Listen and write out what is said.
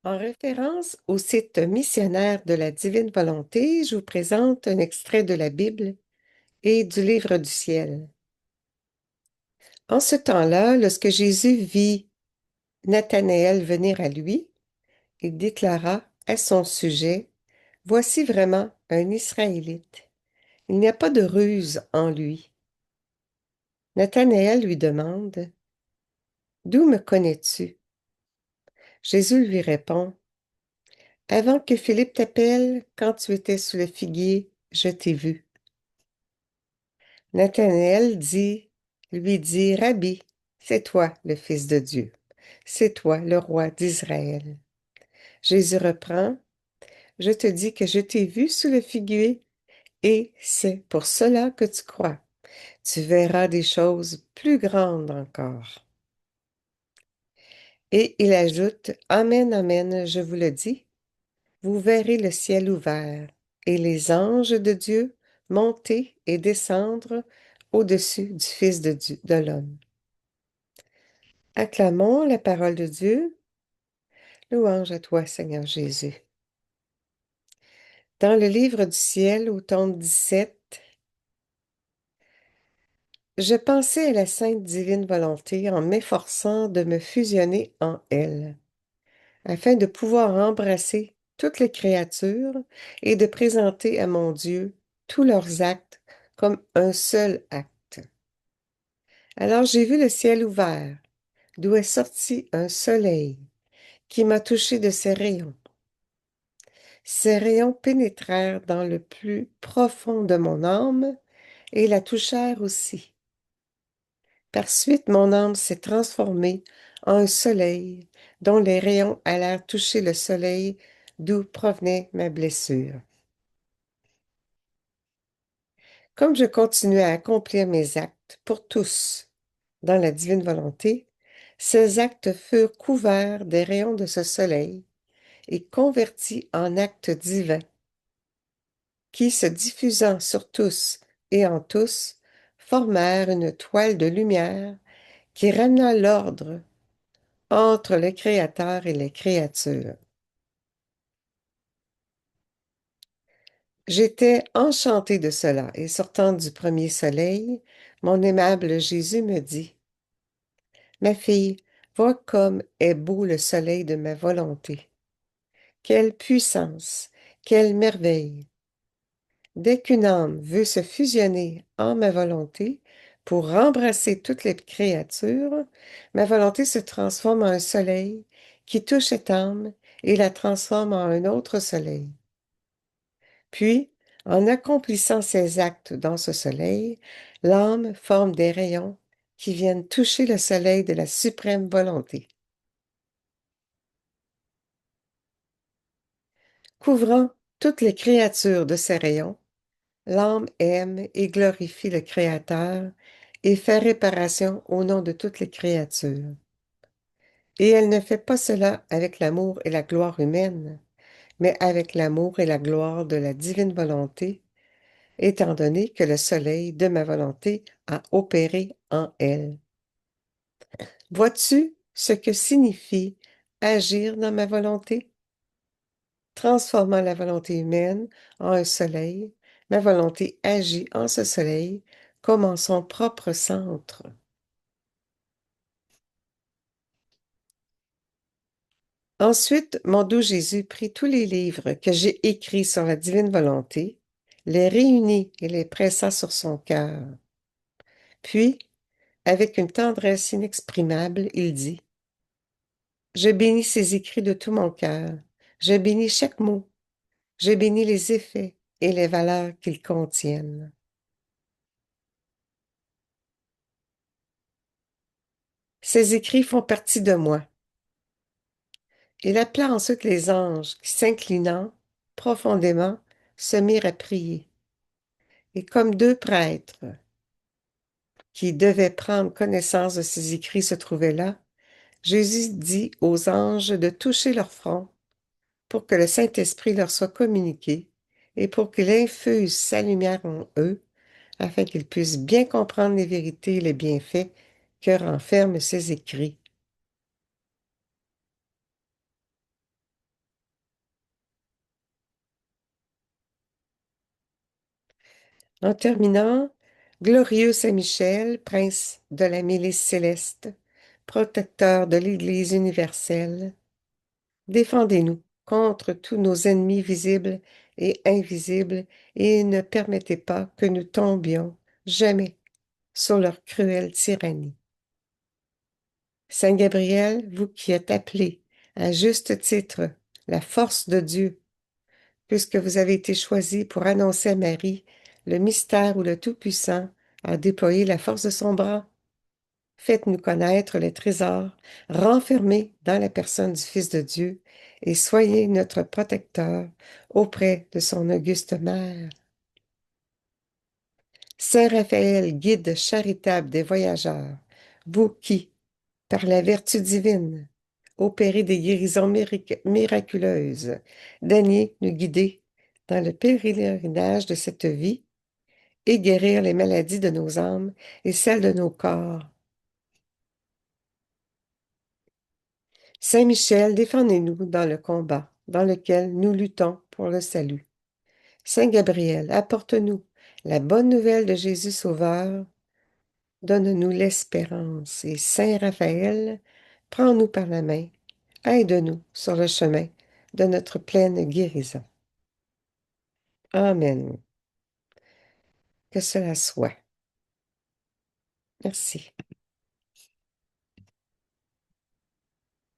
En référence au site missionnaire de la Divine Volonté, je vous présente un extrait de la Bible et du Livre du ciel. En ce temps-là, lorsque Jésus vit Nathanaël venir à lui, il déclara à son sujet, voici vraiment un Israélite. Il n'y a pas de ruse en lui. Nathanaël lui demande, d'où me connais-tu? Jésus lui répond, avant que Philippe t'appelle, quand tu étais sous le figuier, je t'ai vu. Nathanaël lui dit, Rabbi, c'est toi le Fils de Dieu, c'est toi le roi d'Israël. Jésus reprend, je te dis que je t'ai vu sous le figuier, et c'est pour cela que tu crois. Tu verras des choses plus grandes encore. Et il ajoute, Amen, Amen, je vous le dis, vous verrez le ciel ouvert et les anges de Dieu monter et descendre au-dessus du Fils de l'homme. Acclamons la parole de Dieu. Louange à toi, Seigneur Jésus. Dans le livre du ciel, au tome 17, je pensais à la sainte divine volonté en m'efforçant de me fusionner en elle, afin de pouvoir embrasser toutes les créatures et de présenter à mon Dieu tous leurs actes comme un seul acte. Alors j'ai vu le ciel ouvert, d'où est sorti un soleil qui m'a touché de ses rayons. Ces rayons pénétrèrent dans le plus profond de mon âme et la touchèrent aussi. Par suite, mon âme s'est transformée en un soleil dont les rayons allèrent toucher le soleil d'où provenait ma blessure. Comme je continuais à accomplir mes actes pour tous dans la divine volonté, ces actes furent couverts des rayons de ce soleil et convertis en actes divins qui, se diffusant sur tous et en tous, formèrent une toile de lumière qui ramena l'ordre entre le Créateur et les créatures. J'étais enchantée de cela, et sortant du premier soleil, mon aimable Jésus me dit, ma fille, vois comme est beau le soleil de ma volonté. Quelle puissance, quelle merveille! Dès qu'une âme veut se fusionner en ma volonté pour embrasser toutes les créatures, ma volonté se transforme en un soleil qui touche cette âme et la transforme en un autre soleil. Puis, en accomplissant ces actes dans ce soleil, l'âme forme des rayons qui viennent toucher le soleil de la suprême volonté. Couvrant toutes les créatures de ces rayons, l'âme aime et glorifie le Créateur et fait réparation au nom de toutes les créatures. Et elle ne fait pas cela avec l'amour et la gloire humaine, mais avec l'amour et la gloire de la divine volonté, étant donné que le soleil de ma volonté a opéré en elle. Vois-tu ce que signifie agir dans ma volonté? Transformant la volonté humaine en un soleil, ma volonté agit en ce soleil comme en son propre centre. Ensuite, mon doux Jésus prit tous les livres que j'ai écrits sur la divine volonté, les réunit et les pressa sur son cœur. Puis, avec une tendresse inexprimable, il dit, je bénis ces écrits de tout mon cœur, je bénis chaque mot, je bénis les effets et les valeurs qu'ils contiennent. Ces écrits font partie de moi. Il appela ensuite les anges qui, s'inclinant profondément, se mirent à prier. Et comme deux prêtres qui devaient prendre connaissance de ces écrits se trouvaient là, Jésus dit aux anges de toucher leur front pour que le Saint-Esprit leur soit communiqué et pour qu'il infuse sa lumière en eux, afin qu'ils puissent bien comprendre les vérités et les bienfaits que renferment ces écrits. En terminant, glorieux Saint-Michel, prince de la milice céleste, protecteur de l'Église universelle, défendez-nous contre tous nos ennemis visibles et invisibles et ne permettez pas que nous tombions jamais sous leur cruelle tyrannie. Saint Gabriel, vous qui êtes appelé à juste titre la force de Dieu, puisque vous avez été choisi pour annoncer à Marie le mystère où le Tout-Puissant a déployé la force de son bras, faites-nous connaître les trésors renfermés dans la personne du Fils de Dieu et soyez notre protecteur auprès de son auguste mère. Saint Raphaël, guide charitable des voyageurs, vous qui, par la vertu divine, opérez des guérisons miraculeuses, daignez nous guider dans le pèlerinage de cette vie et guérir les maladies de nos âmes et celles de nos corps. Saint Michel, défendez-nous dans le combat dans lequel nous luttons pour le salut. Saint Gabriel, apporte-nous la bonne nouvelle de Jésus Sauveur, donne-nous l'espérance. Et Saint Raphaël, prends-nous par la main, aide-nous sur le chemin de notre pleine guérison. Amen. Que cela soit. Merci.